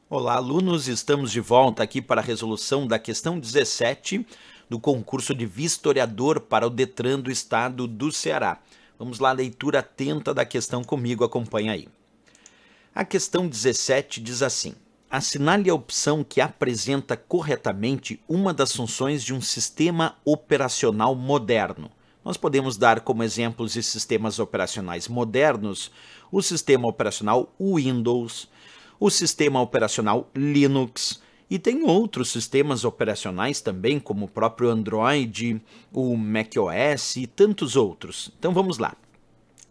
Olá, alunos! Estamos de volta aqui para a resolução da questão 17 do concurso de vistoriador para o DETRAN do estado do Ceará. Vamos lá, leitura atenta da questão comigo, acompanha aí. A questão 17 diz assim: assinale a opção que apresenta corretamente uma das funções de um sistema operacional moderno. Nós podemos dar como exemplos de sistemas operacionais modernos o sistema operacional Windows, o sistema operacional Linux, e tem outros sistemas operacionais também, como o próprio Android, o macOS e tantos outros. Então vamos lá.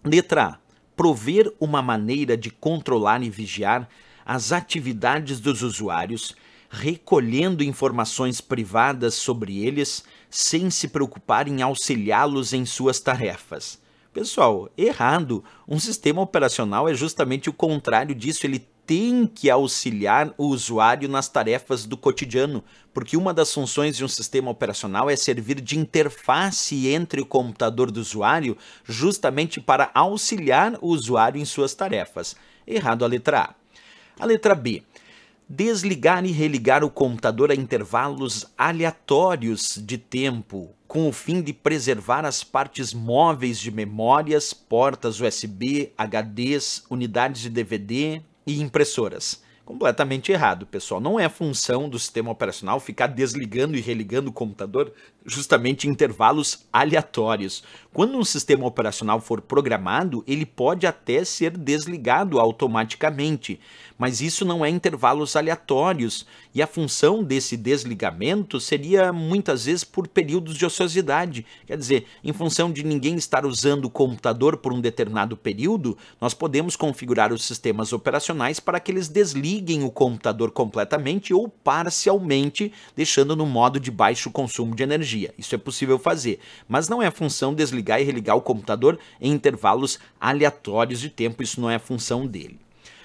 Letra A. Prover uma maneira de controlar e vigiar as atividades dos usuários, recolhendo informações privadas sobre eles, sem se preocupar em auxiliá-los em suas tarefas. Pessoal, errado. Um sistema operacional é justamente o contrário disso. Ele tem que auxiliar o usuário nas tarefas do cotidiano, porque uma das funções de um sistema operacional é servir de interface entre o computador do usuário, justamente para auxiliar o usuário em suas tarefas. Errado a letra A. A letra B. Desligar e religar o computador a intervalos aleatórios de tempo, com o fim de preservar as partes móveis de memórias, portas USB, HDs, unidades de DVD e impressoras. Completamente errado, pessoal. Não é função do sistema operacional ficar desligando e religando o computador justamente em intervalos aleatórios. Quando um sistema operacional for programado, ele pode até ser desligado automaticamente, mas isso não é intervalos aleatórios, e a função desse desligamento seria muitas vezes por períodos de ociosidade. Quer dizer, em função de ninguém estar usando o computador por um determinado período, nós podemos configurar os sistemas operacionais para que eles desliguem o computador completamente ou parcialmente, deixando no modo de baixo consumo de energia. Isso é possível fazer, mas não é função desligar e religar o computador em intervalos aleatórios de tempo. Isso não é função dele.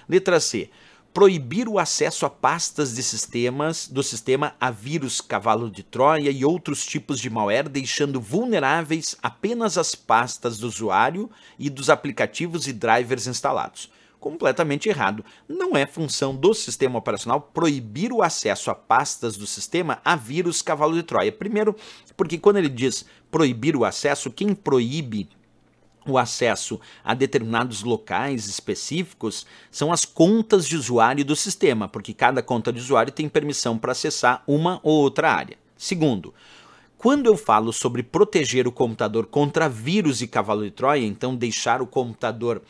Letra C. Proibir o acesso a pastas de do sistema a vírus cavalo de Troia e outros tipos de malware, deixando vulneráveis apenas as pastas do usuário e dos aplicativos e drivers instalados. Completamente errado. Não é função do sistema operacional proibir o acesso a pastas do sistema a vírus cavalo de Troia. Primeiro, porque quando ele diz proibir o acesso, quem proíbe o acesso a determinados locais específicos são as contas de usuário do sistema, porque cada conta de usuário tem permissão para acessar uma ou outra área. Segundo, quando eu falo sobre proteger o computador contra vírus e cavalo de Troia, então deixar o computador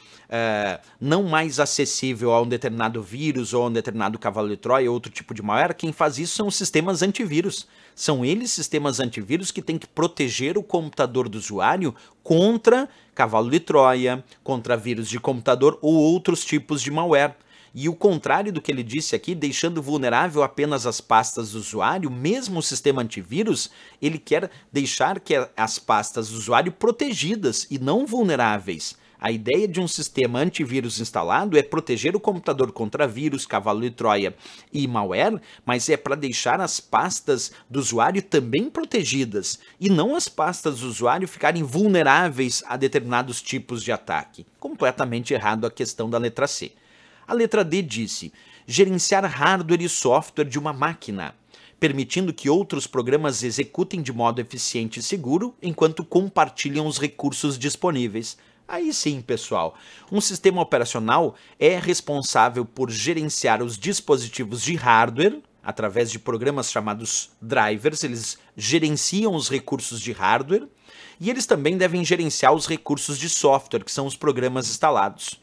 não mais acessível a um determinado vírus ou a um determinado cavalo de Troia, outro tipo de malware, quem faz isso são os sistemas antivírus. São eles, sistemas antivírus, que têm que proteger o computador do usuário contra cavalo de Troia, contra vírus de computador ou outros tipos de malware. E o contrário do que ele disse aqui, deixando vulnerável apenas as pastas do usuário, mesmo o sistema antivírus, ele quer deixar que as pastas do usuário protegidas e não vulneráveis. A ideia de um sistema antivírus instalado é proteger o computador contra vírus, cavalo de Troia e malware, mas é para deixar as pastas do usuário também protegidas e não as pastas do usuário ficarem vulneráveis a determinados tipos de ataque. Completamente errado a questão da letra C. A letra D disse: gerenciar hardware e software de uma máquina, permitindo que outros programas executem de modo eficiente e seguro enquanto compartilham os recursos disponíveis. Aí sim, pessoal, um sistema operacional é responsável por gerenciar os dispositivos de hardware através de programas chamados drivers. Eles gerenciam os recursos de hardware e eles também devem gerenciar os recursos de software, que são os programas instalados.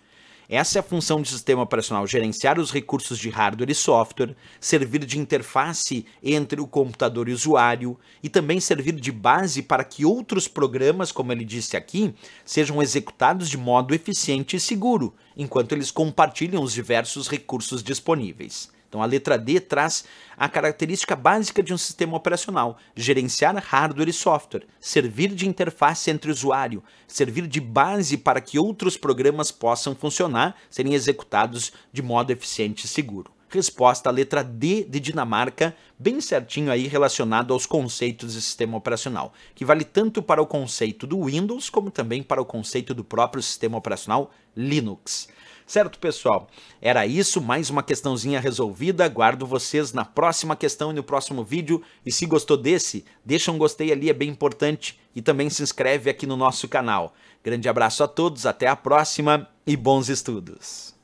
Essa é a função do sistema operacional: gerenciar os recursos de hardware e software, servir de interface entre o computador e o usuário e também servir de base para que outros programas, como ele disse aqui, sejam executados de modo eficiente e seguro, enquanto eles compartilham os diversos recursos disponíveis. Então a letra D traz a característica básica de um sistema operacional: gerenciar hardware e software, servir de interface entre o usuário, servir de base para que outros programas possam funcionar, serem executados de modo eficiente e seguro. Resposta à letra D de Dinamarca, bem certinho aí relacionado aos conceitos de sistema operacional, que vale tanto para o conceito do Windows como também para o conceito do próprio sistema operacional Linux. Certo, pessoal? Era isso, mais uma questãozinha resolvida. Aguardo vocês na próxima questão e no próximo vídeo. E se gostou desse, deixa um gostei ali, é bem importante. E também se inscreve aqui no nosso canal. Grande abraço a todos, até a próxima e bons estudos!